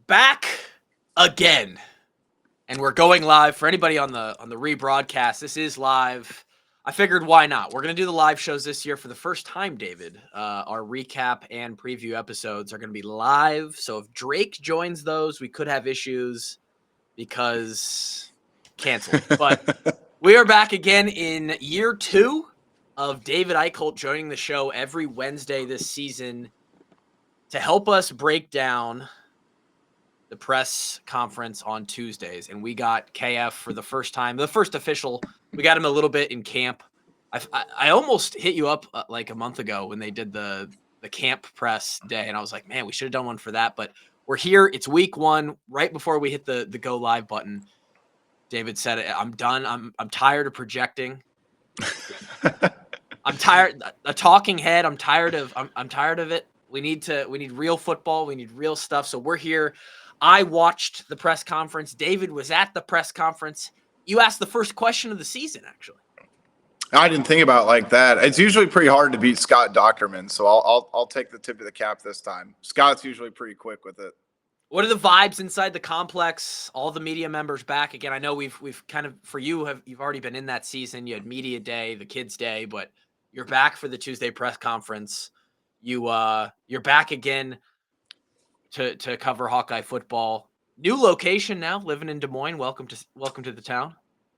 back again, and we're going live for anybody on the rebroadcast. This is live. I figured why not? We're going to do the live shows this year for the first time, David. Our recap and preview episodes are going to be live. So if Drake joins those, we could have issues because canceled. But we are back again in year 2 of David Eickholt joining the show every Wednesday this season to help us break down the press conference on Tuesdays. And we got KF for the first time, the first official. We got him a little bit in camp. I almost hit you up like a month ago when they did the camp press day. And I was like, man, we should have done one for that. But we're here. It's week 1, right before we hit the go live button. David said, I'm done. I'm tired of projecting. I'm tired. A talking head. I'm tired of it. We need real football. We need real stuff. So we're here. I watched the press conference. David was at the press conference. You asked the first question of the season, actually. I didn't think about it like that. It's usually pretty hard to beat Scott Dockerman, so I'll take the tip of the cap this time. Scott's usually pretty quick with it. What are the vibes inside the complex? All the media members back again. I know we've kind of, for you've already been in that season. You had media day, the kids day, but you're back for the Tuesday press conference. You're back again to cover Hawkeye football. New location now, living in Des Moines. Welcome to the town.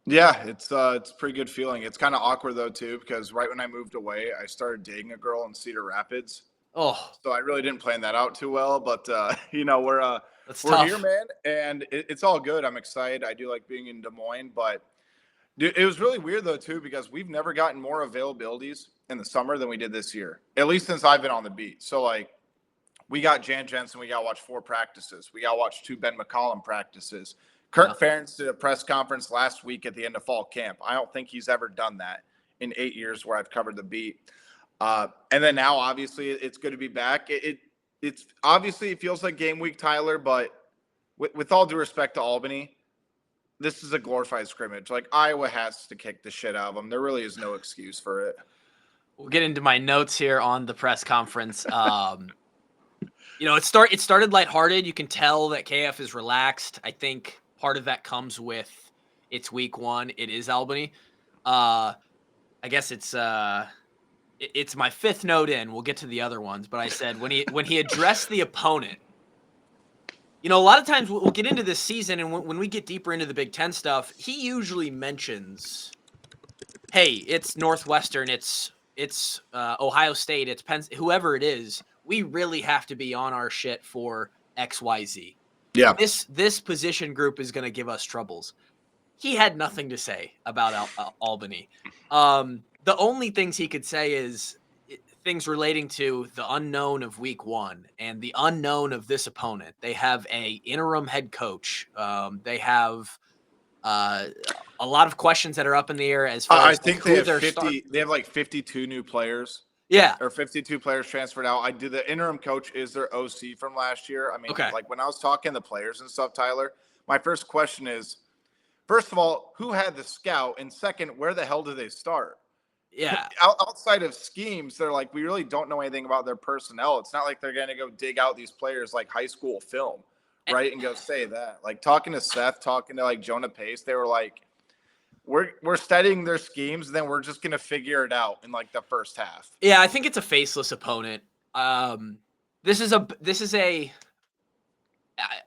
Yeah, it's a pretty good feeling. It's kind of awkward though too, because right when I moved away, I started dating a girl in Cedar Rapids. Oh, so I really didn't plan that out too well, but we're tough. here, man, and it's all good. I'm excited. I do like being in Des Moines, but dude, it was really weird though too, because we've never gotten more availabilities in the summer than we did this year, at least since I've been on the beat. So like, we got Jan Jensen. We got to watch 4 practices. We got to watch 2 Ben McCollum practices. Kirk Ferentz did a press conference last week at the end of fall camp. I don't think he's ever done that in 8 years where I've covered the beat. And then now, obviously, it's good to be back. It's obviously, it feels like game week, Tyler, but with all due respect to Albany, this is a glorified scrimmage. Like, Iowa has to kick the shit out of them. There really is no excuse for it. We'll get into my notes here on the press conference. It started lighthearted. You can tell that KF is relaxed. I think part of that comes with it's week 1. It is Albany. I guess it's my 5th note in. We'll get to the other ones, but I said when he addressed the opponent, a lot of times we'll get into this season, and when we get deeper into the Big Ten stuff, he usually mentions, hey, it's Northwestern, it's Ohio State, it's Penn, whoever it is. We really have to be on our shit for XYZ. Yeah. This position group is going to give us troubles. He had nothing to say about Albany. The only things he could say is things relating to the unknown of week 1 and the unknown of this opponent. They have a interim head coach. They have a lot of questions that are up in the air as far as I think they have 50. They have like 52 new players. Yeah. Or 52 players transferred out. The interim coach is their OC from last year. I mean, like when I was talking to the players and stuff, Tyler, my first question is, first of all, who had the scout? And second, where the hell do they start? Yeah. Outside of schemes, they're like, we really don't know anything about their personnel. It's not like they're going to go dig out these players like high school film, right? And go say that. Like talking to Seth, talking to like Jonah Pace, they were like, We're studying their schemes, and then we're just going to figure it out in like the first half. Yeah, I think it's a faceless opponent. This is a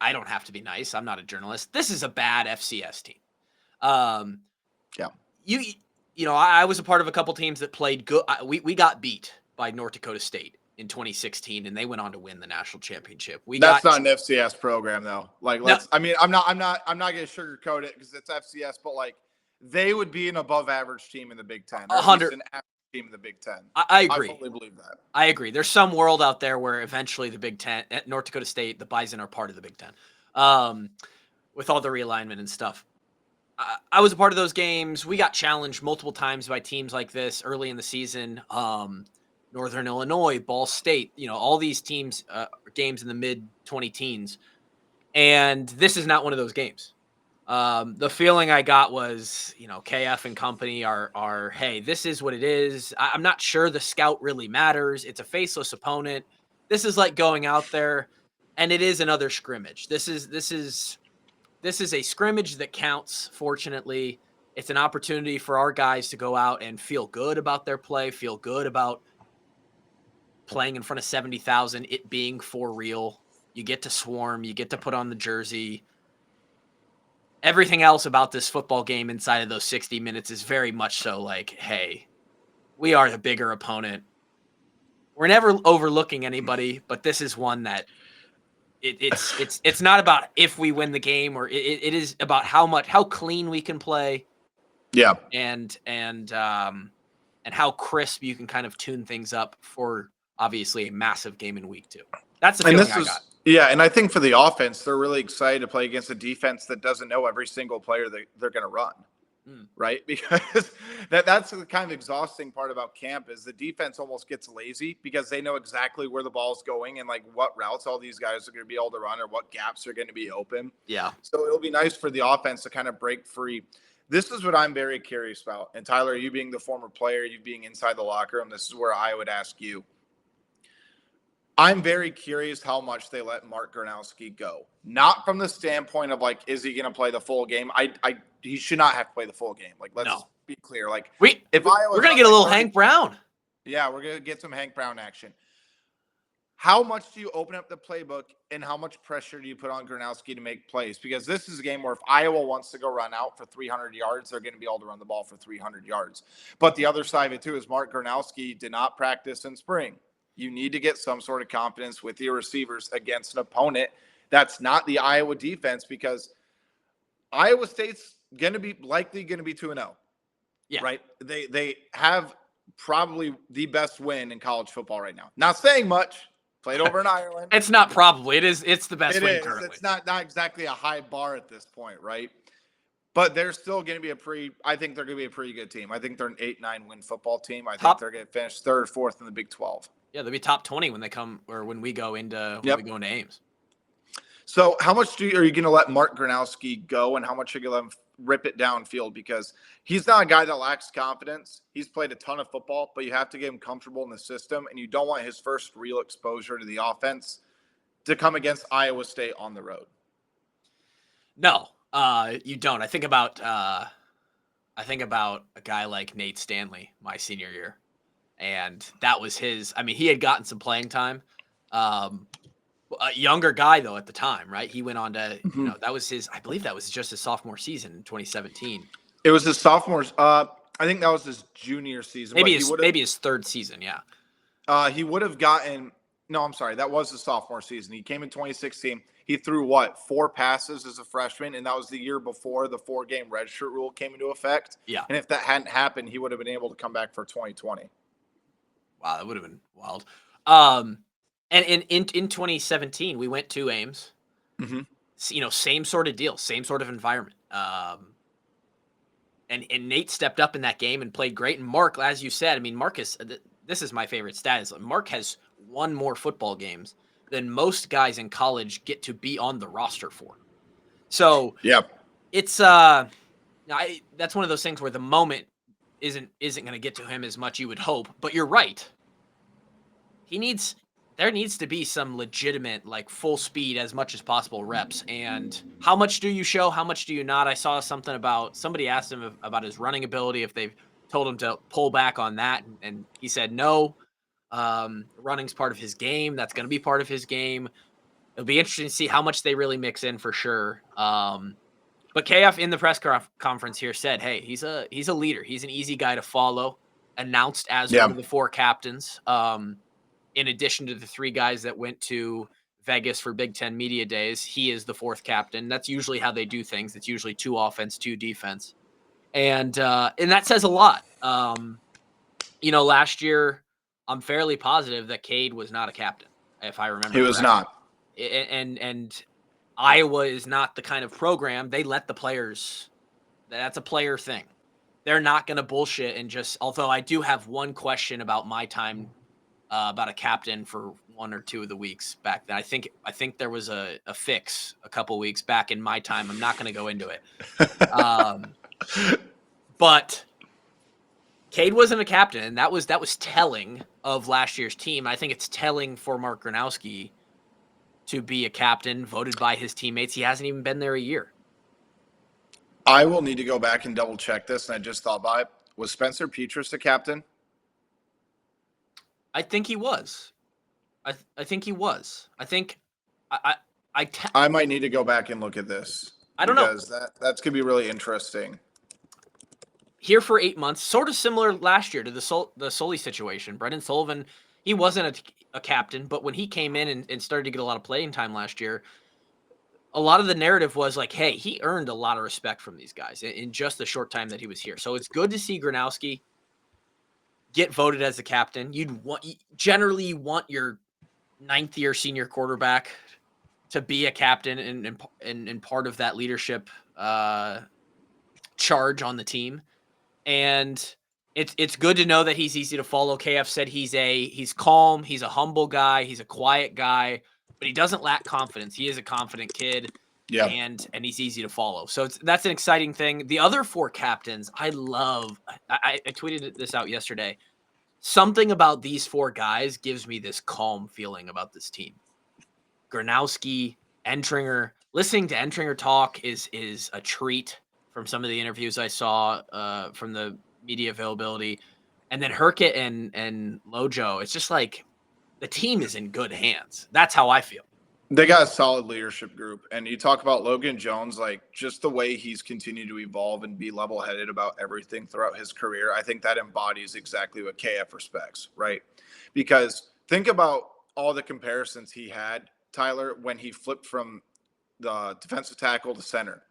I don't have to be nice. I'm not a journalist. This is a bad FCS team. Yeah. I was a part of a couple teams that played good. We got beat by North Dakota State in 2016, and they went on to win the national championship. That's not an FCS program though. Like, I'm not going to sugarcoat it because it's FCS, but like, they would be an above-average team in the Big Ten. 100 an average team in the Big Ten. I agree. I totally believe that. I agree. There's some world out there where eventually the Big Ten, North Dakota State, the Bison are part of the Big Ten, with all the realignment and stuff. I was a part of those games. We got challenged multiple times by teams like this early in the season. Northern Illinois, Ball State, all these teams, games in the mid-20 teens. And this is not one of those games. The feeling I got was, KF and company are, hey, this is what it is. I'm not sure the scout really matters. It's a faceless opponent. This is like going out there And it is another scrimmage. This is a scrimmage that counts. Fortunately, it's an opportunity for our guys to go out and feel good about their play, feel good about playing in front of 70,000, it being for real. You get to swarm, you get to put on the jersey. Everything else about this football game inside of those 60 minutes is very much so like, hey, we are the bigger opponent. We're never overlooking anybody, but this is one that it's not about if we win the game, or it is about how clean we can play. Yeah. And how crisp you can kind of tune things up for obviously a massive game in week 2. That's the feeling I got. Yeah, and I think for the offense, they're really excited to play against a defense that doesn't know every single player that they're going to run, right? Because that's the kind of exhausting part about camp is the defense almost gets lazy because they know exactly where the ball's going and like what routes all these guys are going to be able to run or what gaps are going to be open. Yeah. So it'll be nice for the offense to kind of break free. This is what I'm very curious about. And Tyler, you being the former player, you being inside the locker room, this is where I would ask you. I'm very curious how much they let Mark Gronowski go. Not from the standpoint of like, is he going to play the full game? He should not have to play the full game. Like, let's be clear. Like, we're going to get a little Hank Brown. Yeah, we're going to get some Hank Brown action. How much do you open up the playbook and how much pressure do you put on Gronowski to make plays? Because this is a game where if Iowa wants to go run out for 300 yards, they're going to be able to run the ball for 300 yards. But the other side of it too is Mark Gronowski did not practice in spring. You need to get some sort of confidence with your receivers against an opponent that's not the Iowa defense, because Iowa State's likely going to be 2-0. Yeah. Right? They have probably the best win in college football right now. Not saying much. Played over in Ireland. It's not probably. It's the best win currently. It's not exactly a high bar at this point, right? But they're still going to be I think they're going to be a pretty good team. I think they're an 8-9 win football team. I think they're going to finish 3rd, 4th in the Big 12. Yeah, they'll be top 20 when we go into Ames. So how much are you going to let Mark Gronowski go, and how much are you going to let him rip it downfield? Because he's not a guy that lacks confidence. He's played a ton of football, but you have to get him comfortable in the system, and you don't want his first real exposure to the offense to come against Iowa State on the road. No, you don't. I think about a guy like Nate Stanley my senior year. And that was he had gotten some playing time. A younger guy, though, at the time, right? He went on to, that was I believe that was just his sophomore season in 2017. It was his sophomore. I think that was his junior season. Maybe his 3rd season, yeah. He would have gotten, no, I'm sorry. That was his sophomore season. He came in 2016. He threw 4 passes as a freshman, and that was the year before the 4-game redshirt rule came into effect. Yeah. And if that hadn't happened, he would have been able to come back for 2020. Wow, that would have been wild. And in 2017, we went to Ames. Mm-hmm. Same sort of deal, same sort of environment. And Nate stepped up in that game and played great. And Mark, as you said, this is my favorite stat, is Mark has won more football games than most guys in college get to be on the roster for. So it's that's one of those things where the moment isn't going to get to him as much, you would hope. But you're right. There needs to be some legitimate, like, full speed as much as possible reps. And how much do you show? How much do you not? I saw somebody asked him about his running ability, if they've told him to pull back on that. And he said, no, running's part of his game. That's going to be part of his game. It'll be interesting to see how much they really mix in for sure. But KF in the press conference here said, hey, he's a leader. He's an easy guy to follow, announced as one of the 4 captains. In addition to the 3 guys that went to Vegas for Big Ten Media Days, he is the 4th captain. That's usually how they do things. It's usually 2 offense, 2 defense. And that says a lot. Last year, I'm fairly positive that Cade was not a captain, if I remember. He was not. And Iowa is not the kind of program, they let the players, that's a player thing. They're not going to bullshit and just, although I do have one question about my time about a captain for 1 or 2 of the weeks back then. I think there was a fix a couple weeks back in my time. I'm not going to go into it. But Cade wasn't a captain, and that was telling of last year's team. I think it's telling for Mark Gronowski to be a captain, voted by his teammates. He hasn't even been there a year. I will need to go back and double check this, and I just thought about it. Was Spencer Petras the captain? I think he was. I think he was. I think I I might need to go back and look at this. I don't know. Because that's going to be really interesting. Here for 8 months, sort of similar last year to the Sully situation. Brendan Sullivan, he wasn't a captain, but when he came in and started to get a lot of playing time last year, a lot of the narrative was like, hey, he earned a lot of respect from these guys in just the short time that he was here. So it's good to see Gronowski get voted as the captain. You generally want your ninth year senior quarterback to be a captain and part of that leadership charge on the team. And it's good to know that he's easy to follow. KF said he's calm, he's a humble guy, he's a quiet guy, but he doesn't lack confidence. He is a confident kid. Yeah. And he's easy to follow. So that's an exciting thing. The other four captains, I love. I tweeted this out yesterday. Something about these four guys gives me this calm feeling about this team. Gronowski, Entringer. Listening to Entringer talk is a treat from some of the interviews I saw from the media availability. And then Herkett and Lojo, it's just like the team is in good hands. That's how I feel. They got a solid leadership group. And you talk about Logan Jones, like just the way he's continued to evolve and be level-headed about everything throughout his career. I think that embodies exactly what KF respects, right? Because think about all the comparisons he had, Tyler, when he flipped from the defensive tackle to center.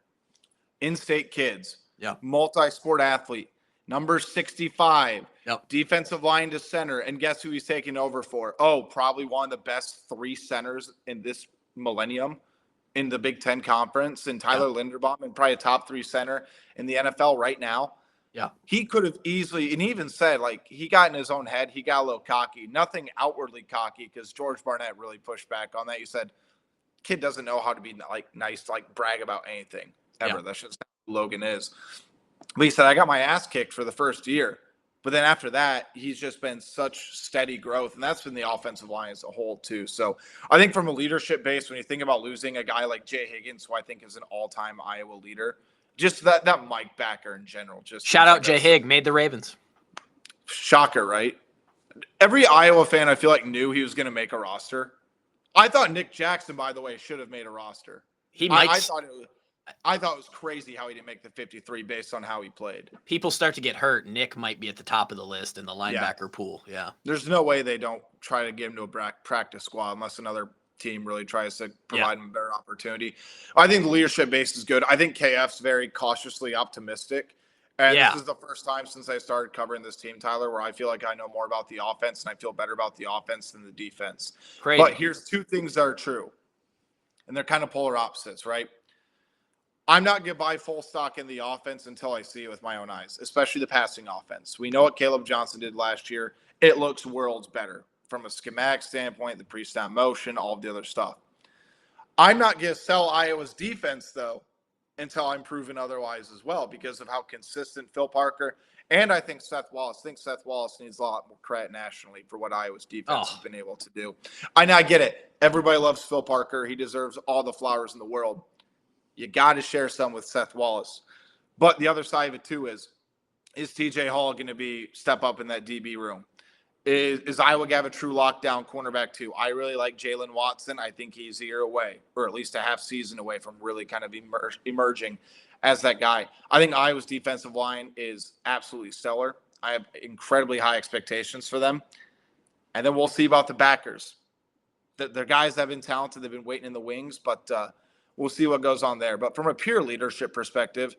In-state kids, multi-sport athlete, number 65, defensive line to center. And guess who he's taking over for? Oh, probably one of the best three centers in this millennium in the Big Ten Conference, and Tyler Linderbaum, and probably a top three center in the NFL right now. Yeah. He could have easily, and he even said, like, he got in his own head. He got a little cocky. Nothing outwardly cocky, because George Barnett really pushed back on that. He said, kid doesn't know how to be, like, nice, like, brag about anything ever. That's just who Logan is. But he said, I got my ass kicked for the first year. But then after that, he's just been such steady growth. And that's been the offensive line as a whole, too. So I think from a leadership base, when you think about losing a guy like Jay Higgins, who I think is an all-time Iowa leader, just that Mike Backer in general. Just shout out Jay Higg, made the Ravens. Shocker, right? Every Iowa fan, I feel like, knew he was going to make a roster. I thought Nick Jackson, by the way, should have made a roster. He might. I thought it was crazy how he didn't make the 53 based on how he played. People start to get hurt. Nick might be at the top of the list in the linebacker pool. Yeah. There's no way they don't try to get him to a practice squad unless another team really tries to provide him a better opportunity. I think the leadership base is good. I think KF's very cautiously optimistic. And this is the first time since I started covering this team, Tyler, where I feel like I know more about the offense and I feel better about the offense than the defense. Crazy. But here's two things that are true. And they're kind of polar opposites, right? I'm not going to buy full stock in the offense until I see it with my own eyes, especially the passing offense. We know what Caleb Johnson did last year. It looks worlds better from a schematic standpoint, the pre-snap motion, all of the other stuff. I'm not going to sell Iowa's defense, though, until I'm proven otherwise as well, because of how consistent Phil Parker and I think Seth Wallace. I think Seth Wallace needs a lot more credit nationally for what Iowa's defense has been able to do. I get it. Everybody loves Phil Parker. He deserves all the flowers in the world. You got to share some with Seth Wallace. But the other side of it, too, is TJ Hall going to step up in that DB room? Is Iowa going to have a true lockdown cornerback, too? I really like Jalen Watson. I think he's a year away, or at least a half season away from really kind of emerging as that guy. I think Iowa's defensive line is absolutely stellar. I have incredibly high expectations for them. And then we'll see about the backers. They're guys that have been talented. They've been waiting in the wings, but we'll see what goes on there. But from a pure leadership perspective,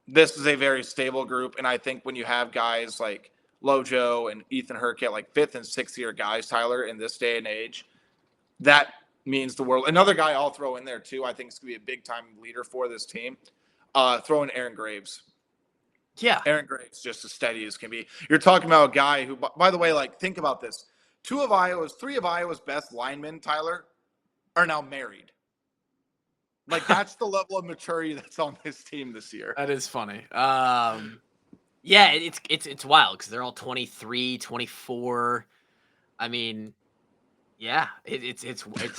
this is a very stable group. And I think when you have guys like Lojo and Ethan Herkett, like 5th and 6th year guys, Tyler, in this day and age, that means the world. Another guy I'll throw in there, too, I think is going to be a big-time leader for this team. Throw in Aaron Graves. Yeah. Aaron Graves, just as steady as can be. You're talking about a guy who, by the way, like, think about this. 3 of Iowa's best linemen, Tyler, are now married. Like, that's the level of maturity that's on this team this year. That is funny. Yeah, it's wild because they're all 23, 24. I mean, Yeah, it's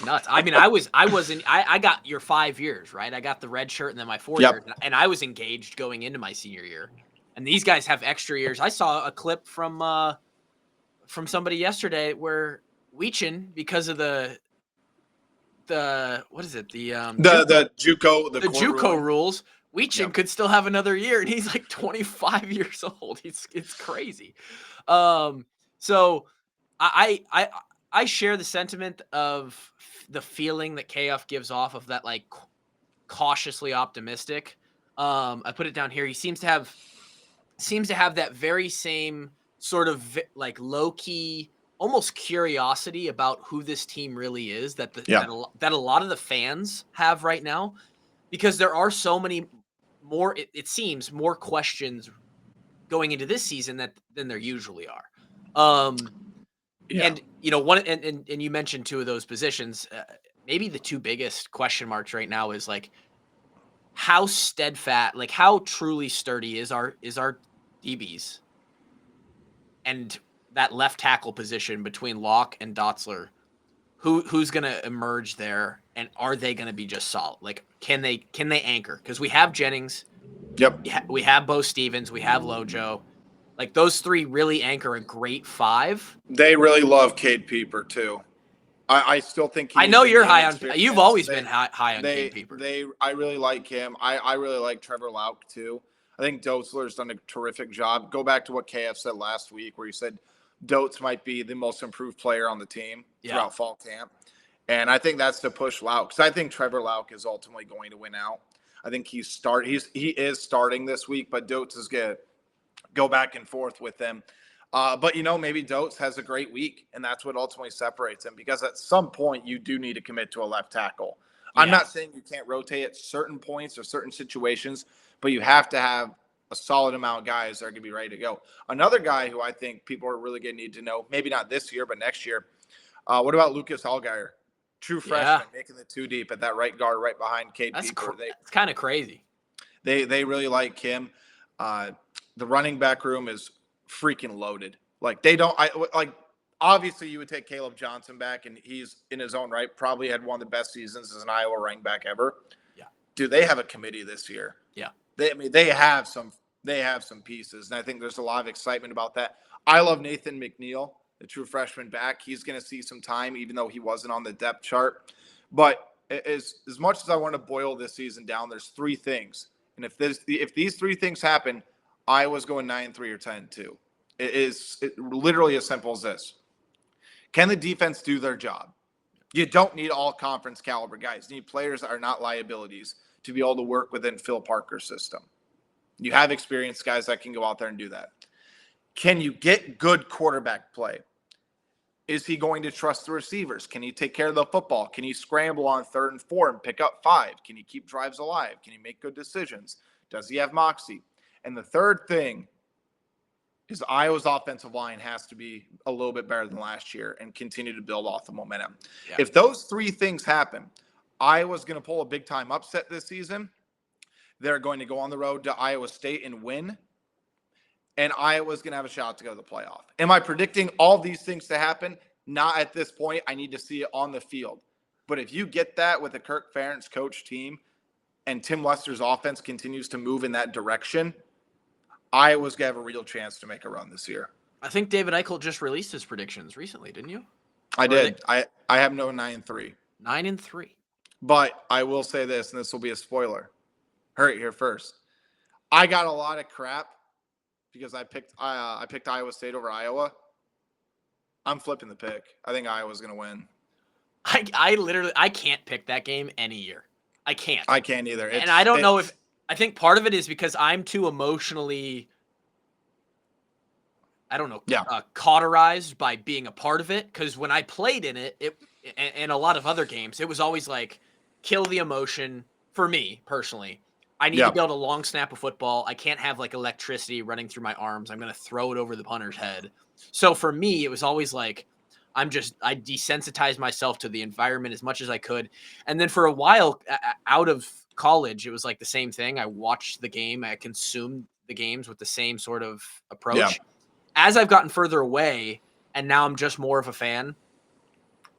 nuts. I mean, I got your 5 years, right? I got the red shirt and then my 4 years, Yep. and I was engaged going into my senior year. And these guys have extra years. I saw a clip from somebody yesterday where Weechin, because of the what is it? The JUCO, the the court JUCO ruling. rules, Weechin Yep. could still have another year, and he's like 25 years old. It's crazy. So I I share the sentiment of the feeling that KF gives off of that like cautiously optimistic. I put it down here. He seems to have that very same sort of like low key, almost curiosity about who this team really is Yeah. that a lot of the fans have right now, because there are so many more. It seems more questions going into this season than there usually are. Um, Yeah. and you know, one and you mentioned two of those positions. Maybe the two biggest question marks right now is like how steadfast, like how truly sturdy is our DBs, and that left tackle position between Locke and Dotzler. Who's going to emerge there, and are they going to be just solid? Like, can they anchor? Because we have Jennings, Yep. we have Bo Stevens, we have Lojo. Like those three really anchor a great five. They really love Cade Peeper too. I still think he I needs know the you're game high on. experience. You've always been high on Cade They, Peeper. I really like him. I really like Trevor Lauk too. I think Dotzler's done a terrific job. Go back to what KF said last week, where he said Dotes might be the most improved player on the team throughout fall camp. And I think that's to push Lauk, because I think Trevor Lauk is ultimately going to win out. I think he is starting this week, but Dotes is going to go back and forth with them. But maybe Dotes has a great week, and that's what ultimately separates him, because at some point you do need to commit to a left tackle. Yeah. I'm not saying you can't rotate at certain points or certain situations, but you have to have a solid amount of guys that are going to be ready to go. Another guy who I think people are really going to need to know, maybe not this year, but next year. What about Lucas Allgaier? True freshman, making the two deep at that right guard, right behind Cade Peeper. It's kind of crazy. They really like him. The running back room is freaking loaded. Like obviously you would take Caleb Johnson back, and he's in his own right probably had one of the best seasons as an Iowa running back ever. Yeah. Dude, they have a committee this year. Yeah. They have some pieces, and I think there's a lot of excitement about that. I love Nathan McNeil, the true freshman back. He's going to see some time, even though he wasn't on the depth chart. But as much as I want to boil this season down, there's three things. And if these three things happen, Iowa's going 9-3 or 10-2. It is literally as simple as this. Can the defense do their job? You don't need all conference caliber guys. You need players that are not liabilities to be able to work within Phil Parker's system. You have experienced guys that can go out there and do that. Can you get good quarterback play? Is he going to trust the receivers? Can he take care of the football? Can he scramble on 3rd and 4 and pick up 5? Can he keep drives alive? Can he make good decisions? Does he have moxie? And the third thing is Iowa's offensive line has to be a little bit better than last year and continue to build off the momentum. Yeah. If those three things happen, Iowa's going to pull a big-time upset this season. They're going to go on the road to Iowa State and win. And Iowa's going to have a shot to go to the playoff. Am I predicting all these things to happen? Not at this point. I need to see it on the field. But if you get that with a Kirk Ferentz coach team and Tim Lester's offense continues to move in that direction, Iowa's going to have a real chance to make a run this year. I think David Eickholt just released his predictions recently, didn't you? I did. I have no 9-3. 9-3. But I will say this, and this will be a spoiler. Heard it here first. I got a lot of crap because I picked Iowa State over Iowa. I'm flipping the pick. I think Iowa's going to win. I can't pick that game any year. I can't. I can't either. And I don't know if I think part of it is because I'm too emotionally, I don't know, cauterized by being a part of it. Because when I played in it, and a lot of other games, it was always like kill the emotion for me personally. I need to be able to long snap a football. I can't have like electricity running through my arms. I'm going to throw it over the punter's head. So for me, it was always like I desensitized myself to the environment as much as I could. And then for a while out of college, it was like the same thing. I watched the game. I consumed the games with the same sort of approach. As I've gotten further away and now I'm just more of a fan,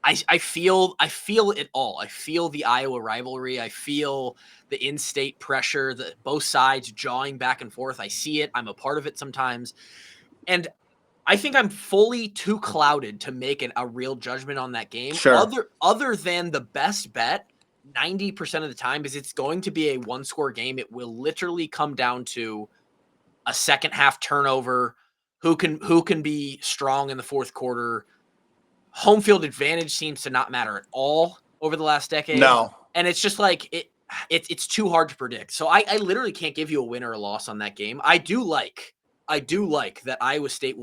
I feel it all. I feel the Iowa rivalry. I feel the in-state pressure, the both sides jawing back and forth. I see it. I'm a part of it sometimes. And I think I'm fully too clouded to make a real judgment on that game. Sure. Other than the best bet, 90% of the time is it's going to be a one-score game. It will literally come down to a second half turnover, who can be strong in the fourth quarter. Home field advantage seems to not matter at all over the last decade. No. And it's just like it's too hard to predict. So I literally can't give you a win or a loss on that game. I do like that Iowa State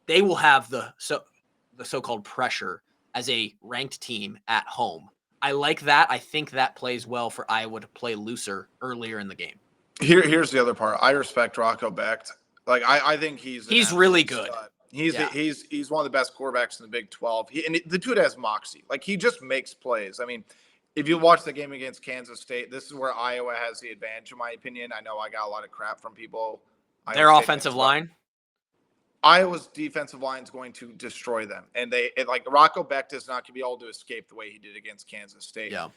they will have the so-called pressure as a ranked team at home. I like that. I think that plays well for Iowa to play looser earlier in the game. Here's the other part. I respect Rocco Becht. Like I think he's really good. Stud. He's one of the best quarterbacks in the Big 12. The dude has moxie. Like, he just makes plays. I mean, if you watch the game against Kansas State, this is where Iowa has the advantage, in my opinion. I know I got a lot of crap from people. Their offensive line? Iowa's defensive line is going to destroy them. And Rocco Becht is not going to be able to escape the way he did against Kansas State. Yeah.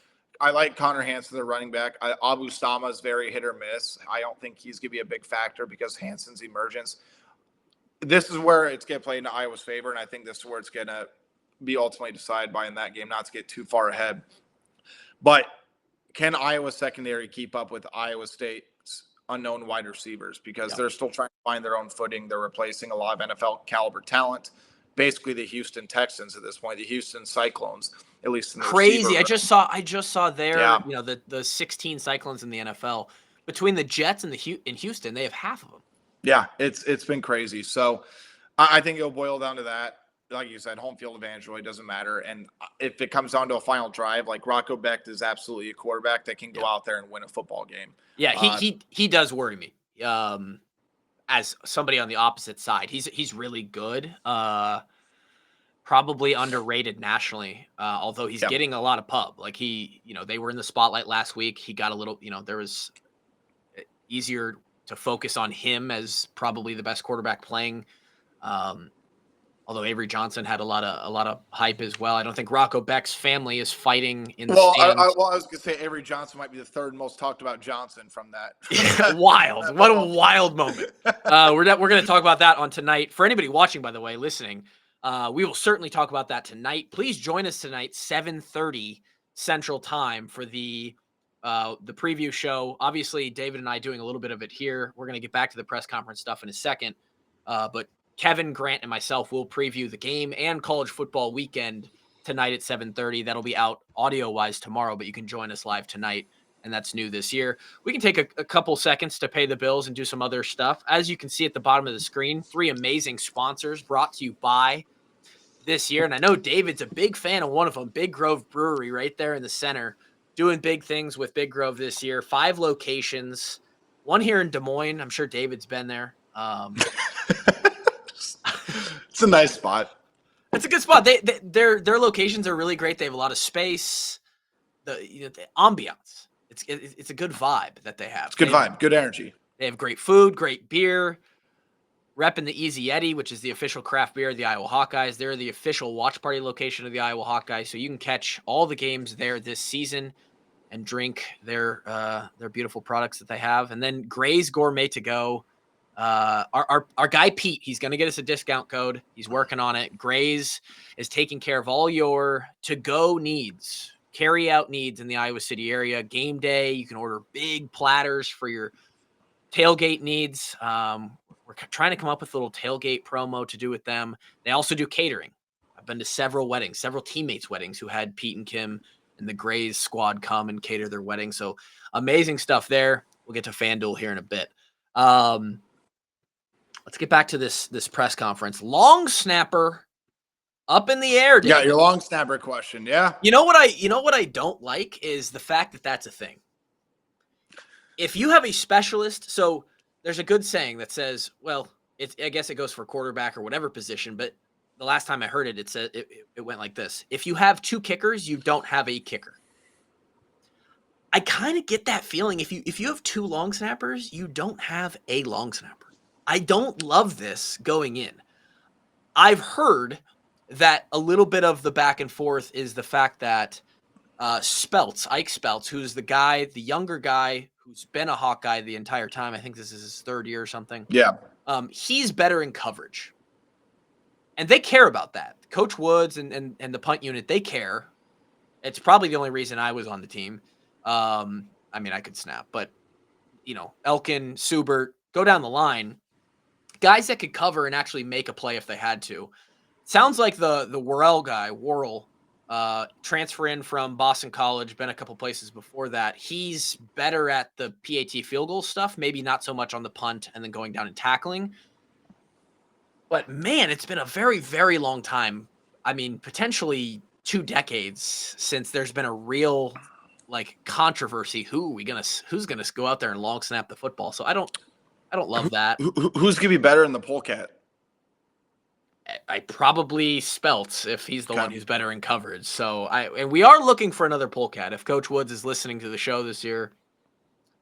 I like Connor Hansen, the running back. Abu Sama is very hit or miss. I don't think he's going to be a big factor because Hansen's emergence. This is where it's going to play into Iowa's favor, and I think this is where it's going to be ultimately decided by in that game, not to get too far ahead. But can Iowa's secondary keep up with Iowa State's unknown wide receivers? Because they're still trying to find their own footing. They're replacing a lot of NFL caliber talent. Basically, the Houston Texans at this point, the Houston Cyclones, at least in the crazy. I just saw their the 16 Cyclones in the NFL. Between the Jets and in Houston, they have half of them. Yeah, it's been crazy. So I think it'll boil down to that. Like you said, home field advantage really doesn't matter. And if it comes down to a final drive, like, Rocco Becht is absolutely a quarterback that can go out there and win a football game. Yeah, he does worry me. As somebody on the opposite side, he's really good. Probably underrated nationally, although he's getting a lot of pub. Like, they were in the spotlight last week. He got a little, there was easier to focus on him as probably the best quarterback playing. Although Avery Johnson had a lot of hype as well. I don't think Rocco Becht's family is fighting in the stands. I was going to say Avery Johnson might be the third most talked about Johnson from that. Wild. What a wild moment. We're going to talk about that on tonight. For anybody watching, by the way, listening, we will certainly talk about that tonight. Please join us tonight, 7:30 Central Time, for the preview show. Obviously, David and I doing a little bit of it here. We're going to get back to the press conference stuff in a second. But Kevin, Grant, and myself will preview the game and college football weekend tonight at 7:30. That'll be out audio-wise tomorrow, but you can join us live tonight, and that's new this year. We can take a couple seconds to pay the bills and do some other stuff. As you can see at the bottom of the screen, 3 amazing sponsors brought to you by this year. And I know David's a big fan of one of them, Big Grove Brewery, right there in the center. Doing big things with Big Grove this year. 5 locations, one here in Des Moines. I'm sure David's been there. It's a nice spot. It's a good spot. Their locations are really great. They have a lot of space. The ambiance. It's a good vibe that they have. It's good vibe, good energy. They have great food, great beer. Repping the Easy Eddie, which is the official craft beer of the Iowa Hawkeyes. They're the official watch party location of the Iowa Hawkeyes, so you can catch all the games there this season and drink their beautiful products that they have. And then Gray's Gourmet to Go. Our guy Pete, he's going to get us a discount code. He's working on it. Gray's is taking care of all your to-go needs, carry-out needs in the Iowa City area. Game day, you can order big platters for your tailgate needs. We're trying to come up with a little tailgate promo to do with them. They also do catering. I've been to several weddings, several teammates' weddings who had Pete and Kim and the Grays squad come and cater their wedding. So amazing stuff there. We'll get to FanDuel here in a bit. Let's get back to this press conference. Long snapper up in the air. Dave. Yeah, your long snapper question. Yeah. You know what I don't like is the fact that that's a thing. If you have a specialist, so there's a good saying that says, well, I guess it goes for quarterback or whatever position, but the last time I heard it, it said it went like this: if you have 2 kickers, you don't have a kicker. I kind of get that feeling. If you have 2 long snappers, you don't have a long snapper. I don't love this going in. I've heard that a little bit of the back and forth is the fact that Ike Speltz, who's the younger guy who's been a Hawkeye the entire time. I think this is his third year or something. Yeah. He's better in coverage. And they care about that. Coach Woods and the punt unit, they care. It's probably the only reason I was on the team. I mean, I could snap, but, Elkin, Subert, go down the line. Guys that could cover and actually make a play if they had to. Sounds like the Worrell, transfer in from Boston College, been a couple places before that. He's better at the PAT field goal stuff, maybe not so much on the punt and then going down and tackling. But man, it's been a very, very long time. I mean, potentially 2 decades since there's been a real controversy. Who's gonna go out there and long snap the football? So I don't love that. Who's gonna be better in the polecat? I probably Speltz if he's the one who's better in coverage. So and we are looking for another polecat. If Coach Woods is listening to the show this year,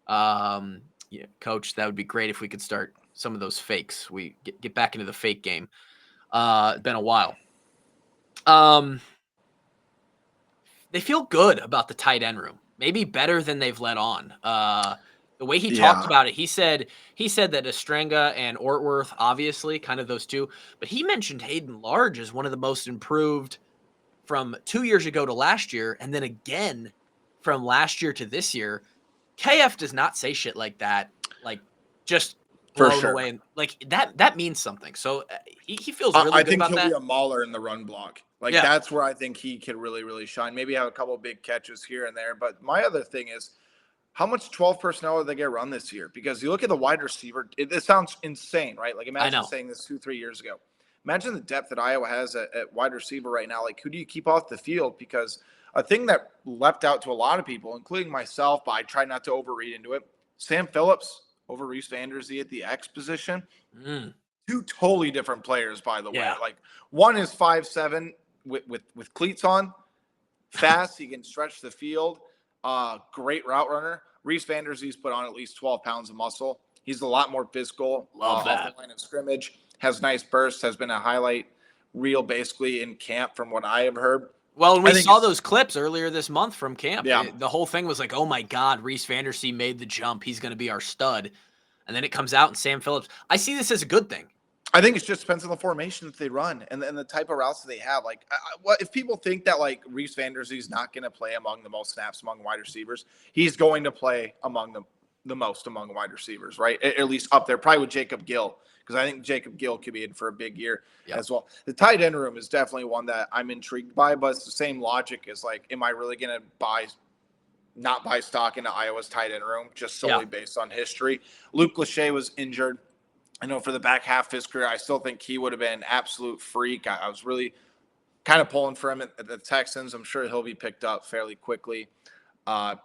Coach, that would be great if we could start some of those fakes. We get back into the fake game. It's been a while. They feel good about the tight end room. Maybe better than they've let on. The way he talked about it, he said that Estrenga and Ortworth, obviously, kind of those two, but he mentioned Hayden Large as one of the most improved from 2 years ago to last year, and then again from last year to this year. KF does not say shit like that, just blown away. And that means something. So he feels really good about that. I think he'll be a mauler in the run block. That's where I think he could really, really shine. Maybe have a couple of big catches here and there. But my other thing is, how much 12 personnel did they get run this year? Because you look at the wide receiver, it sounds insane, right? Imagine saying this 2-3 years ago. Imagine the depth that Iowa has at wide receiver right now. Who do you keep off the field? Because a thing that leapt out to a lot of people, including myself, but I try not to overread into it, Sam Phillips over Reese Vanderzee at the X position. 2 totally different players, by the way. One is 5'7" with cleats on, fast. He can stretch the field. Great route runner. Reese Vanderzee's put on at least 12 pounds of muscle. He's a lot more physical. Love that. Off the line of scrimmage. Has nice bursts. Has been a highlight reel basically in camp from what I have heard. Well, and we saw those clips earlier this month from camp. Yeah. The whole thing was oh my God, Reese Vanderzee made the jump. He's going to be our stud. And then it comes out and Sam Phillips. I see this as a good thing. I think it just depends on the formation that they run and the type of routes that they have. If people think that Reese Vanderzee's not going to play among the most snaps among wide receivers, he's going to play among the most among wide receivers, right? At least up there, probably with Jacob Gill, because I think Jacob Gill could be in for a big year as well. The tight end room is definitely one that I'm intrigued by, but it's the same logic as am I really going to not buy stock into Iowa's tight end room just solely based on history? Luke Lachey was injured. I know for the back half of his career, I still think he would have been an absolute freak. I was really kind of pulling for him at the Texans. I'm sure he'll be picked up fairly quickly. But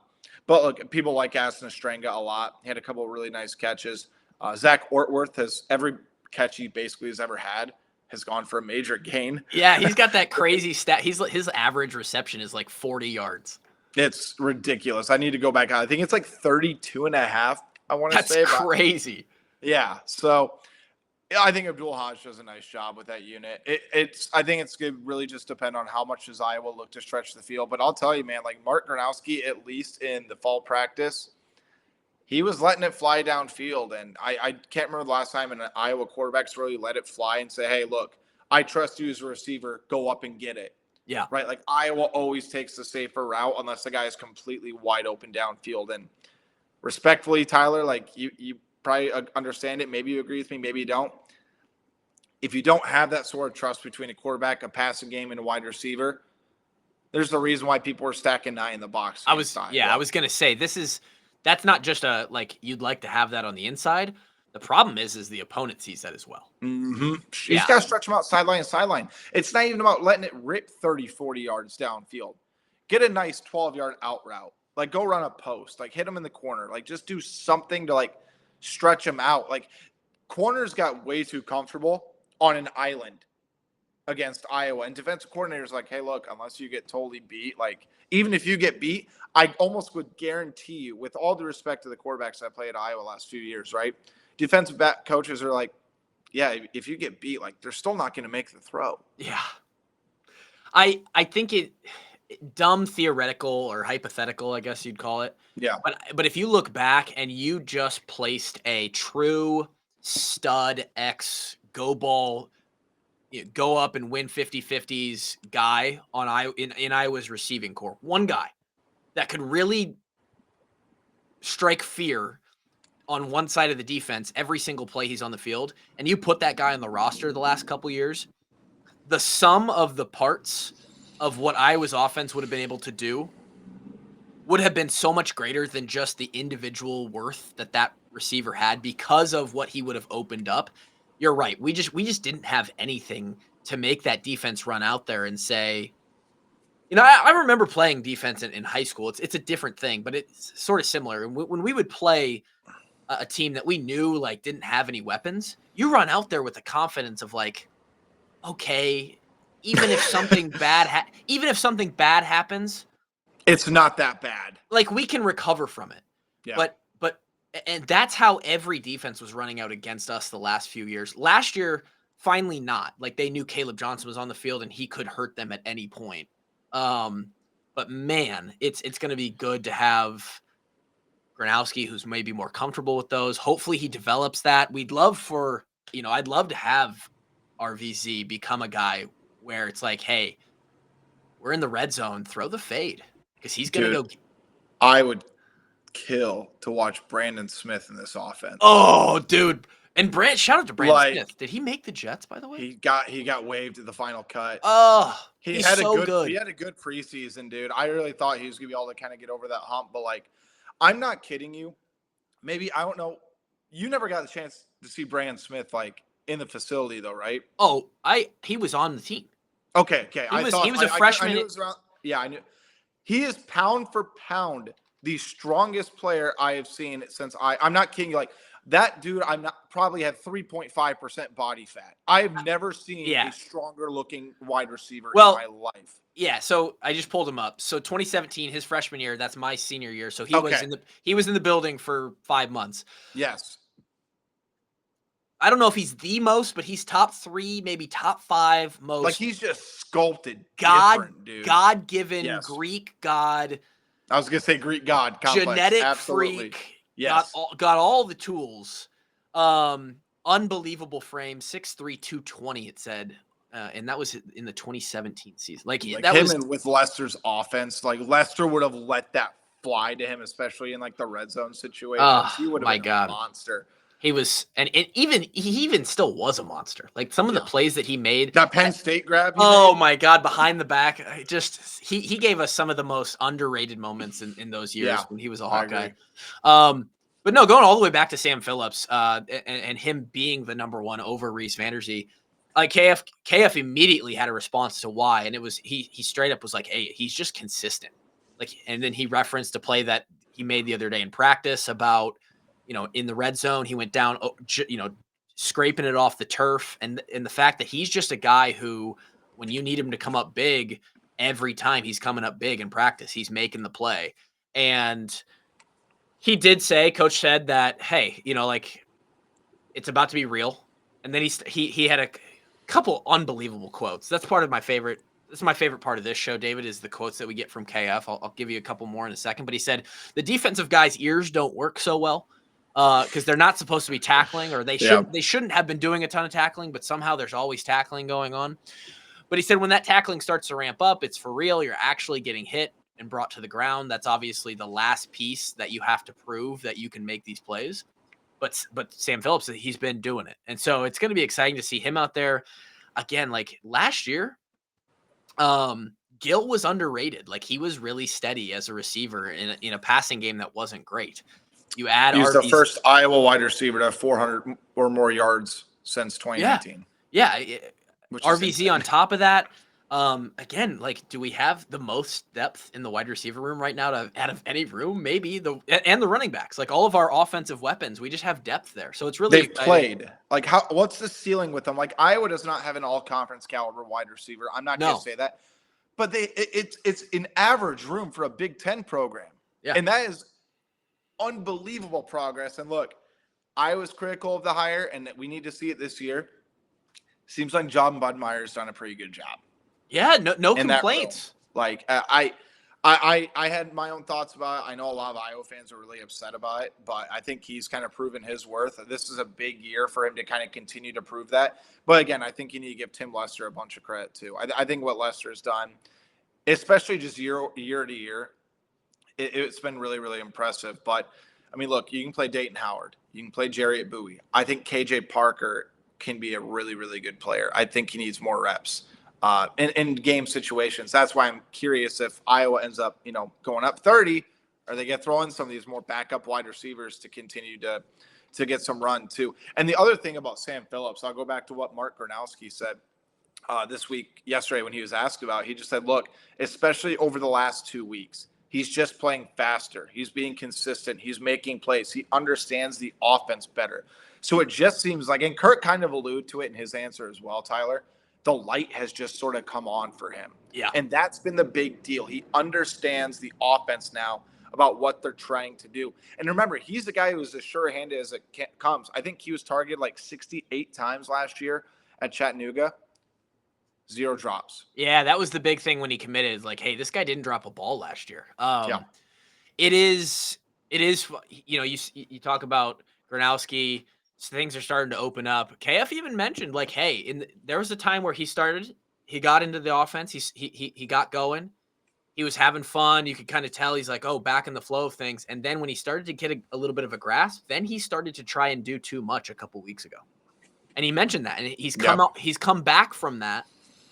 look, people like Aston Estrenga a lot. He had a couple of really nice catches. Zach Ortworth has every catch he basically has ever had has gone for a major gain. Yeah, he's got that crazy stat. His average reception is 40 yards. It's ridiculous. I need to go back. I think it's 32 and a half. I want to say. That's crazy. Yeah, so I think Abdul Hajj does a nice job with that unit. I think it's going to really just depend on how much does Iowa look to stretch the field. But I'll tell you, man, Mark Gronowski, at least in the fall practice, he was letting it fly downfield. And I can't remember the last time an Iowa quarterback's really let it fly and say, hey, look, I trust you as a receiver. Go up and get it. Yeah. Right? Iowa always takes the safer route unless the guy is completely wide open downfield. And respectfully, Tyler, you probably understand it. Maybe you agree with me. Maybe you don't. If you don't have that sort of trust between a quarterback, a passing game, and a wide receiver, there's the reason why people are stacking 9 in the box. I was going to say, that's not just you'd like to have that on the inside. The problem is the opponent sees that as well. Mm-hmm. He's got to stretch them out sideline to sideline. It's not even about letting it rip 30, 40 yards downfield. Get a nice 12-yard out route. Go run a post. Hit them in the corner. Just do something to stretch them out. Corners got way too comfortable on an island against Iowa, and defensive coordinators hey, look, unless you get totally beat, even if you get beat, I almost would guarantee you, with all due respect to the quarterbacks that played at Iowa last few years, right? Defensive back coaches are yeah, if you get beat, they're still not going to make the throw. Yeah. I think it dumb theoretical or hypothetical, I guess you'd call it. Yeah. But if you look back and you just placed a true stud X go ball, go up and win 50-50s guy in Iowa's receiving core, one guy that could really strike fear on one side of the defense every single play he's on the field, and you put that guy on the roster the last couple years, the sum of the parts of what Iowa's offense would have been able to do would have been so much greater than just the individual worth that receiver had because of what he would have opened up. You're right. We just didn't have anything to make that defense run out there and say, I remember playing defense in high school. It's a different thing, but it's sort of similar. And when we would play a team that we knew like didn't have any weapons, you run out there with the confidence of like, okay, even if something bad happens, It's not that bad. like we can recover from it. Yeah. But and that's how every defense was running out against us the last few years. Last year, finally not. Like they knew Caleb Johnson was on the field and he could hurt them at any point. But man, it's going to be good to have Gronowski, who's maybe more comfortable with those. Hopefully he develops that. I'd love to have RVZ become a guy where it's like, hey, we're in the red zone, throw the fade because he's going to go. I would kill to watch Brandon Smith in this offense. Oh, dude. And shout out to Brandon Smith. Did he make the Jets, by the way? He got waived at the final cut. Oh, He had a good preseason, dude. I really thought he was gonna be able to kind of get over that hump, but like, I'm not kidding you. Maybe I don't know. You never got the chance to see Brandon Smith like in the facility though, right? Oh, he was on the team. Okay. He was a freshman. I knew it was around, yeah, I knew. He is pound for pound the strongest player I have seen since I'm not kidding you. Like that dude, probably had 3.5% body fat. I have never seen a stronger looking wide receiver in my life. Yeah, so I just pulled him up. So 2017, his freshman year, that's my senior year. So he was in the building for 5 months. Yes. I don't know if he's the most, but he's top 3, maybe top 5 most. Like he's just sculpted, dude. God-given Greek god. I was gonna say Greek god complex. Genetic freak. Yes. Got all the tools. Unbelievable frame. 6'3", 220, it said. And that was in the 2017 season. Like that him was and with Lester's offense. Like Lester would have let that fly to him, especially in like the red zone situation. He would have been a monster. He was, and he even still was a monster. Like some of the plays that he made. That Penn State grab. My God, behind the back. He gave us some of the most underrated moments in those years when he was a Hawkeye. But no, going all the way back to Sam Phillips and him being the number 1 over Reese Vanderzee. Like KF immediately had a response to why, and it was he straight up was like, "Hey, he's just consistent." Like, and then he referenced a play that he made the other day in practice about, in the red zone, he went down, scraping it off the turf, and the fact that he's just a guy who, when you need him to come up big, every time he's coming up big in practice, he's making the play, and he did say, Coach said that, hey, like it's about to be real, and then he had a couple unbelievable quotes. That's part of my favorite. This is my favorite part of this show, David, is the quotes that we get from KF. I'll give you a couple more in a second. But he said the defensive guys' ears don't work so well because they're not supposed to be tackling, or they shouldn't have been doing a ton of tackling, but somehow there's always tackling going on. But he said when that tackling starts to ramp up, it's for real. You're actually getting hit and brought to the ground. That's obviously the last piece that you have to prove that you can make these plays. But Sam Phillips, he's been doing it. And so it's going to be exciting to see him out there again. Like last year, Gill was underrated. Like he was really steady as a receiver in a passing game that wasn't great. You add he's the first Iowa wide receiver to have 400 or more yards since 2019. Yeah. RVZ on top of that. Again, like, do we have the most depth in the wide receiver room right now out of any room? Maybe and the running backs, like all of our offensive weapons, we just have depth there. So it's really they've played. Like what's the ceiling with them? Like Iowa does not have an all conference caliber wide receiver. I'm not going to say that, but it's an average room for a Big Ten program. Yeah. And that is unbelievable progress. And look, I was critical of the hire and that we need to see it this year. Seems like John Budmeier's done a pretty good job. Yeah, no in that room. complaints. Like I had my own thoughts about it. I know a lot of Iowa fans are really upset about it, but I think he's kind of proven his worth. This is a big year for him to kind of continue to prove that. But again, I think you need to give Tim Lester a bunch of credit too. I think what Lester's done, especially just year to year, it's been really, really impressive. But I mean, look, you can play Dayton Howard, you can play Jarriett Bowie. I think KJ Parker can be a really, really good player. I think he needs more reps in game situations. That's why I'm curious if Iowa ends up, going up 30, are they going to throw in some of these more backup wide receivers to continue to get some run too? And the other thing about Sam Phillips, I'll go back to what Mark Gronowski said yesterday when he was asked about. He just said, look, especially over the last 2 weeks, he's just playing faster. He's being consistent. He's making plays. He understands the offense better. So it just seems like, and Kirk kind of alluded to it in his answer as well, Tyler, the light has just sort of come on for him. Yeah. And that's been the big deal. He understands the offense now about what they're trying to do. And remember, he's the guy who's as sure-handed as it comes. I think he was targeted like 68 times last year at Chattanooga. 0 drops. Yeah, that was the big thing when he committed. Like, hey, this guy didn't drop a ball last year. Yeah. It is, you talk about Gronowski, things are starting to open up. KF even mentioned, like, hey, there was a time where he got into the offense. He got going. He was having fun. You could kind of tell he's like, oh, back in the flow of things. And then when he started to get a little bit of a grasp, then he started to try and do too much a couple weeks ago. And he mentioned that, and he's come back from that.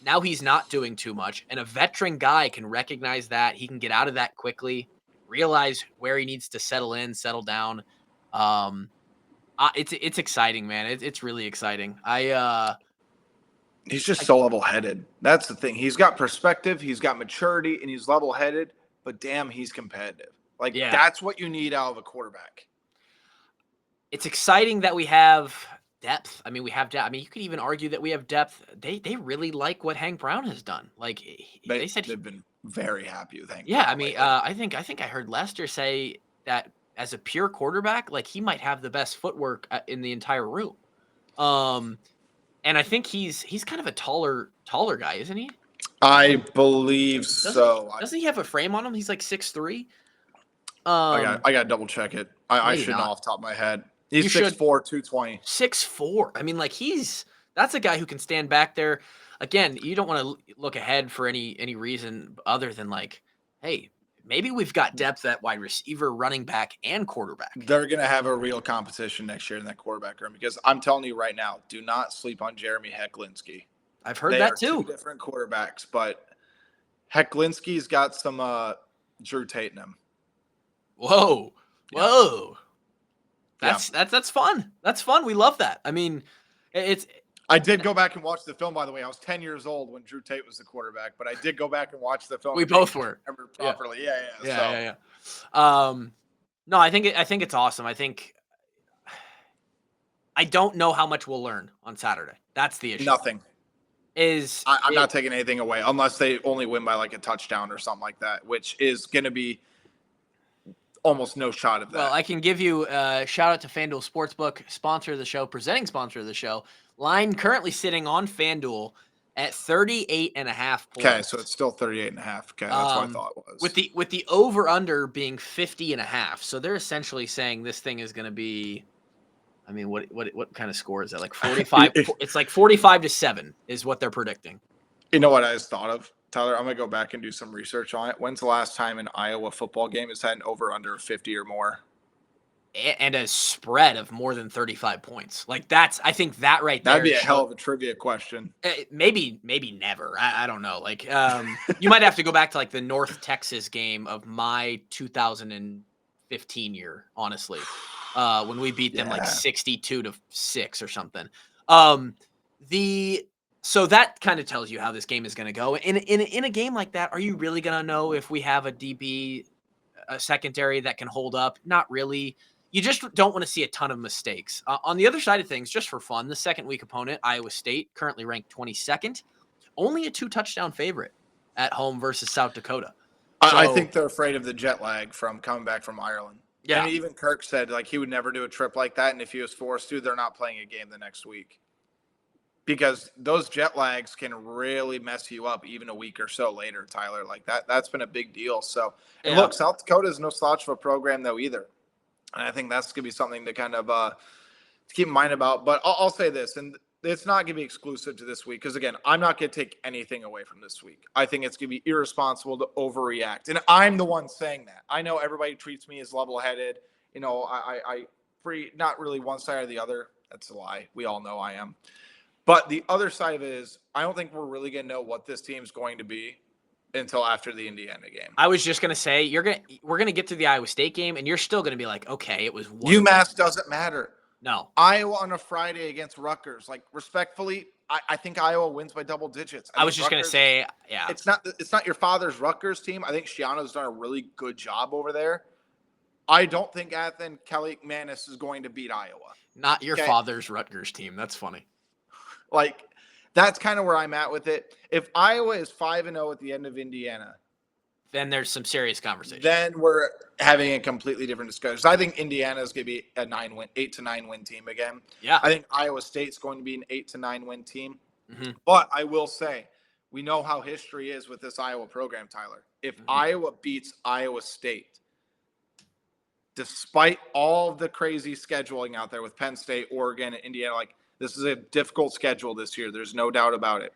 Now he's not doing too much, and a veteran guy can recognize that. He can get out of that quickly, realize where he needs to settle down. It's exciting, man. It's really exciting. He's just so level-headed. That's the thing. He's got perspective, he's got maturity, and he's level-headed, but damn, he's competitive. That's what you need out of a quarterback. It's exciting that we have depth. I mean, we have depth. I mean, you could even argue that we have depth. They really like what Hank Brown has done. Like they said, they've been very happy with Hank. Yeah, Brown, I mean, I think I heard Lester say that as a pure quarterback, like he might have the best footwork in the entire room. And I think he's kind of a taller guy, isn't he? I believe so. Doesn't he have a frame on him? He's like 6'3". I got to double check it. I should know off the top of my head. He's 6'4", 220. 6'4". I mean, like that's a guy who can stand back there. Again, you don't want to look ahead for any reason other than like, hey, maybe we've got depth at wide receiver, running back, and quarterback. They're going to have a real competition next year in that quarterback room because I'm telling you right now, do not sleep on Jeremy Hecklinski. I've heard that too. 2 different quarterbacks, but Hecklinski's got some Drew Tate in him. Whoa. That's fun. That's fun. We love that. I mean, I did go back and watch the film, by the way. I was 10 years old when Drew Tate was the quarterback, but I did go back and watch the film. We both were. Remember properly. Yeah. No, I think it's awesome. I don't know how much we'll learn on Saturday. That's the issue. Nothing. I'm not taking anything away unless they only win by like a touchdown or something like that, which is going to be almost no shot of that. Well, I can give you a shout out to FanDuel Sportsbook, sponsor of the show, presenting sponsor of the show. Line currently sitting on FanDuel at 38.5 points. Okay, so it's still 38.5. Okay, that's what I thought it was. With the over under being 50.5. So they're essentially saying this thing is going to be, I mean, what kind of score is that? Like 45? It's like 45-7 is what they're predicting. You know what I just thought of? Tyler, I'm going to go back and do some research on it. When's the last time an Iowa football game has had an over-under of 50 or more? And a spread of more than 35 points. Like I think that right there. That'd be a hell of a trivia question. Maybe never. I don't know. Like, you might have to go back to like the North Texas game of my 2015 year, honestly, when we beat them like 62-6 or something. So that kind of tells you how this game is going to go. In a game like that, are you really going to know if we have a DB, a secondary that can hold up? Not really. You just don't want to see a ton of mistakes. On the other side of things, just for fun, the second week opponent, Iowa State, currently ranked 22nd, only a 2-touchdown favorite at home versus South Dakota. So, I think they're afraid of the jet lag from coming back from Ireland. Yeah. I mean, even Kirk said like he would never do a trip like that, and if he was forced to, they're not playing a game the next week. because those jet lags can really mess you up even a week or so later, Tyler. Like that's been a big deal. So, and Yeah. look, South Dakota is no slouch of a program though either. And I think that's going to be something to kind of to keep in mind about. But I'll say this, and it's not going to be exclusive to this week because, again, I'm not going to take anything away from this week. I think it's going to be irresponsible to overreact. And I'm the one saying that. I know everybody treats me as level-headed. You know, I not really one side or the other. That's a lie. We all know I am. But the other side of it is I don't think we're really going to know what this team's going to be until after the Indiana game. I was just gonna say we're gonna get to the Iowa State game, and you're still gonna be like, okay, it was one. UMass doesn't matter. No. Iowa on a Friday against Rutgers. Like, respectfully, I think Iowa wins by double digits. I was just going to say, yeah. It's not your father's Rutgers team. I think Shiano's done a really good job over there. I don't think Ethan Kelly McManus is going to beat Iowa. Not your father's Rutgers team. That's funny. Like, that's kind of where I'm at with it. If Iowa is 5-0 at the end of Indiana, then there's some serious conversation. Then we're having a completely different discussion. So I think Indiana is going to be a 8 to 9 win team again. Yeah. I think Iowa State's going to be an 8 to 9 win team. Mm-hmm. But I will say, we know how history is with this Iowa program, Tyler. If Iowa beats Iowa State, despite all of the crazy scheduling out there with Penn State, Oregon, and Indiana, like, this is a difficult schedule this year. There's no doubt about it.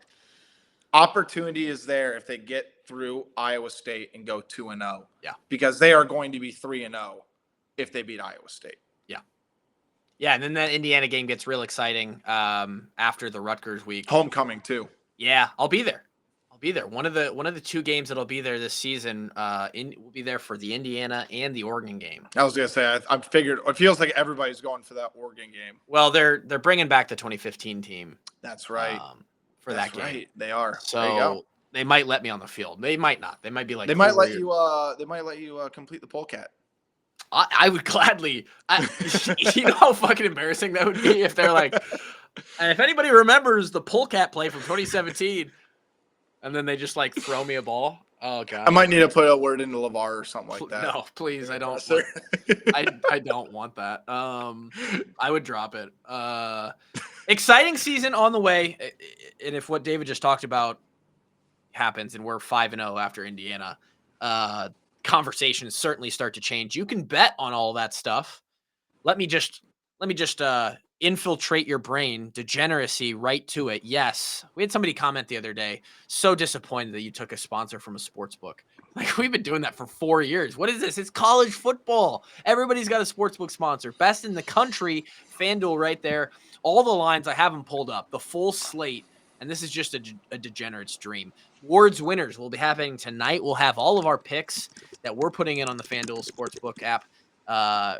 Opportunity is there if they get through Iowa State and go 2-0. Yeah. Because they are going to be 3-0 if they beat Iowa State. Yeah. Yeah, and then that Indiana game gets real exciting after the Rutgers week. Homecoming too. Yeah, I'll be there. One of the two games that'll be there this season will be there for the Indiana and the Oregon game. I was going to say, I figured it feels like everybody's going for that Oregon game. Well, they're bringing back the 2015 team. That's right. For that game. Right. They are. So there you go. They might let me on the field. They might not. They might be like, they might let you complete the polecat. I would gladly. You know how fucking embarrassing that would be if they're like, and if anybody remembers the polecat play from 2017, and then they just like throw me a ball. Oh god. I might need to put a word into LeVar or something like that. No, please. I don't. I don't want that. I would drop it. Exciting season on the way, and if what David just talked about happens, and we're 5-0 after Indiana, conversations certainly start to change. You can bet on all that stuff. Let me just infiltrate your brain. Degeneracy right to it. Yes, we had somebody comment the other day. So disappointed that you took a sponsor from a sports book. Like, we've been doing that for 4 years. What is this? It's college football. Everybody's got a sportsbook sponsor. Best in the country. FanDuel right there. All the lines, I have them pulled up. The full slate. And this is just a degenerate's dream. Awards winners will be happening tonight. We'll have all of our picks that we're putting in on the FanDuel Sportsbook app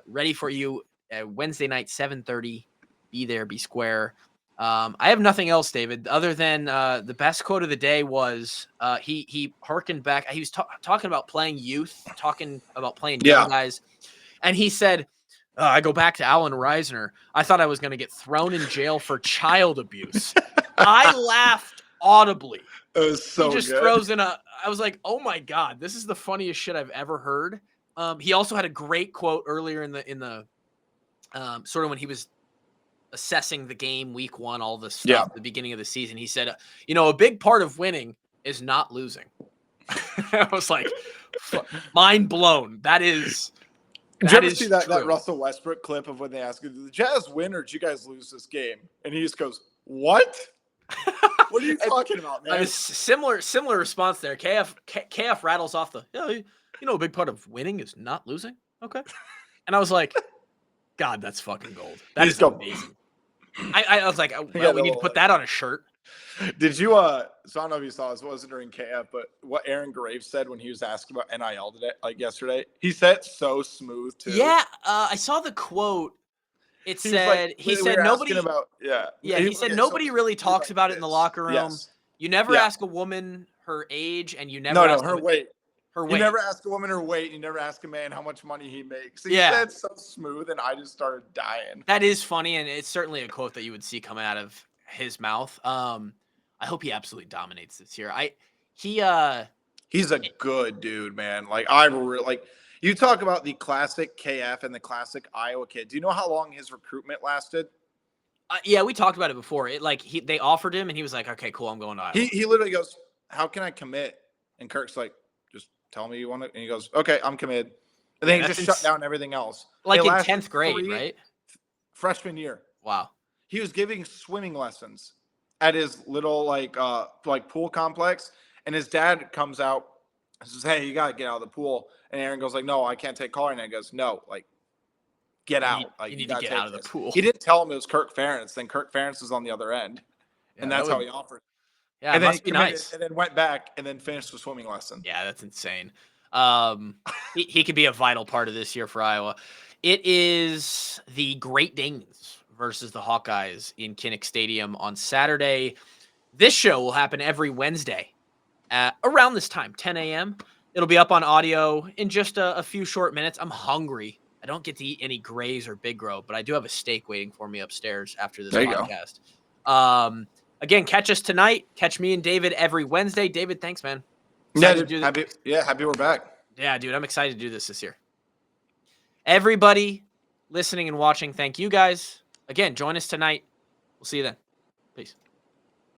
ready for you Wednesday night, 7:30. Be there, be square. I have nothing else, David, other than the best quote of the day was he harkened back. He was talking about playing youth, talking about playing young guys. And he said, I go back to Alan Reisner. I thought I was going to get thrown in jail for child abuse. I laughed audibly. It was so he just good. Throws in I was like, oh my God, this is the funniest shit I've ever heard. He also had a great quote earlier in the sort of when he was assessing the game week one, all this stuff at the beginning of the season. He said, a big part of winning is not losing. I was like, mind blown. Did you ever see that Russell Westbrook clip of when they ask, did the Jazz win or did you guys lose this game? And he just goes, what? What are you talking about, man? A similar response there. KF rattles off a big part of winning is not losing. Okay. And I was like, God, that's fucking gold. That is amazing. I was like, well, we need to put that on a shirt. Did you, so I don't know if you saw this, it wasn't during KF, but what Aaron Graves said when he was asked about NIL today, like yesterday, he said it so smooth too. Yeah, I saw the quote. It said, he said nobody, he said nobody really talks about it in the locker room. Yes. You never ask a woman her age and you never ask her weight. Her weight. You never ask a woman her weight. You never ask a man how much money he makes. He said so smooth, and I just started dying. That is funny, and it's certainly a quote that you would see come out of his mouth. I hope he absolutely dominates this year. He's a good dude, man. Like you talk about the classic KF and the classic Iowa kid. Do you know how long his recruitment lasted? Yeah, we talked about it before. They offered him, and he was like, "Okay, cool, I'm going to Iowa." He literally goes, "How can I commit?" And Kirk's like, "Just tell me you want it." And he goes, "Okay, I'm committed." And then he just shut down everything else. Like It in lasted 10th grade, right? freshman year. Wow. He was giving swimming lessons at his little like pool complex, and his dad comes out and says, "Hey, you gotta get out of the pool." And Aaron goes like, "No, I can't take Colin." And he goes, "No, like get out. Like You you need to gotta get take out of the this." pool. He didn't tell him it was Kirk Ferentz. Then Kirk Ferentz was on the other end, Yeah, and that's how he offered. Yeah, And it then he must be committed, nice. and then went back, and then finished the swimming lesson. Yeah, that's insane. He could be a vital part of this year for Iowa. It is the Great Danes versus the Hawkeyes in Kinnick Stadium on Saturday. This show will happen every Wednesday at around this time, 10 a.m. It'll be up on audio in just a few short minutes. I'm hungry. I don't get to eat any Grays or Big Grove, but I do have a steak waiting for me upstairs after this There you go. podcast. Again, catch us tonight. Catch me and David every Wednesday. David, thanks, man. Yeah, Excited to dude. do this. Happy we're back. Yeah, dude, I'm excited to do this year. Everybody listening and watching, thank you guys. Again, join us tonight. We'll see you then. Peace.